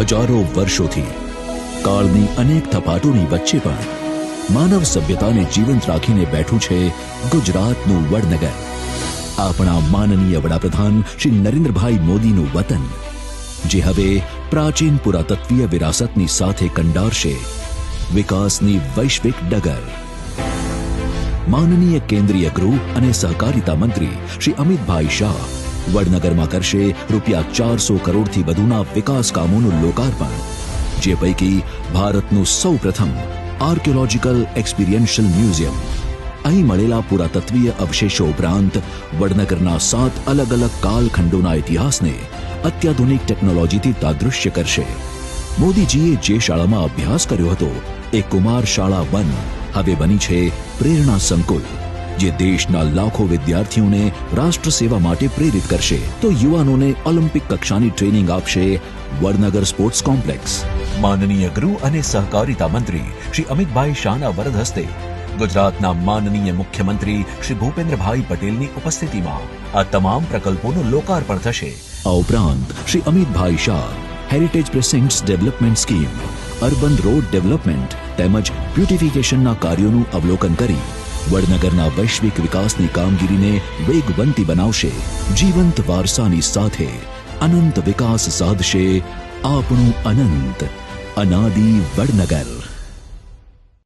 હજારો વર્ષોથી કાળની અનેક થપાટોની વચ્ચે પણ માનવ સભ્યતાને જીવંત રાખીને બેઠું છે ગુજરાતનું વડનગર. આપણા માનનીય વડાપ્રધાન શ્રી નરેન્દ્રભાઈ મોદીનું વતન, જે હવે પ્રાચીન પુરાતત્વીય વિરાસતની સાથે કંડારશે વિકાસની વૈશ્વિક ડગર. માનનીય કેન્દ્રીય ગૃહ અને સહકારિતા મંત્રી શ્રી અમિતભાઈ શાહ વડનગરમાં કરશે ₹400 કરોડથી વધુના વિકાસ કામોનું લોકાર્પણ, જે પૈકી ભારતનું સૌપ્રથમ આર્કિયોલોજીકલ એક્સપિરિયન્શિયલ મ્યુઝિયમ અહીં મળેલા પુરાતત્વીય અવશેષો ઉપરાંત વડનગરના 7 અલગ અલગ કાલખંડોના ઇતિહાસને અત્યાધુનિક ટેકનોલોજીથી તાદૃશ્ય કરશે. મોદીજીએ જે શાળામાં અભ્યાસ કર્યો હતો એ કુમાર શાળા 1 હવે બની છે પ્રેરણા સંકુલ, જે દેશના લાખો વિદ્યાર્થીઓને રાષ્ટ્ર સેવા માટે પ્રેરિત કરશે તો યુવાનોને ઓલિમ્પિક કક્ષાની ટ્રેનિંગ આપશે વડનગર સ્પોર્ટ્સ કોમ્પ્લેક્સ. માનનીય ગૃહ અને સહકારિતા મંત્રી શ્રી અમિતભાઈ શાહના વરદ હસ્તે ગુજરાતના માનનીય મુખ્યમંત્રી શ્રી ભૂપેન્દ્રભાઈ પટેલની ઉપસ્થિતિમાં આ તમામ પ્રકલ્પોનું લોકાર્પણ થશે. આ ઉપરાંત Shri Amitbhai Shah heritage precincts development scheme, urban road development તેમજ બ્યુટિફિકેશનના કાર્યોનું અવલોકન કરી વડનગરના વૈશ્વિક વિકાસની કામગીરીને વેગવંતી બનાવશે. જીવંત વારસાની સાથે અનંત વિકાસ સાધશે આપણું અનંત અનાદિ વડનગર.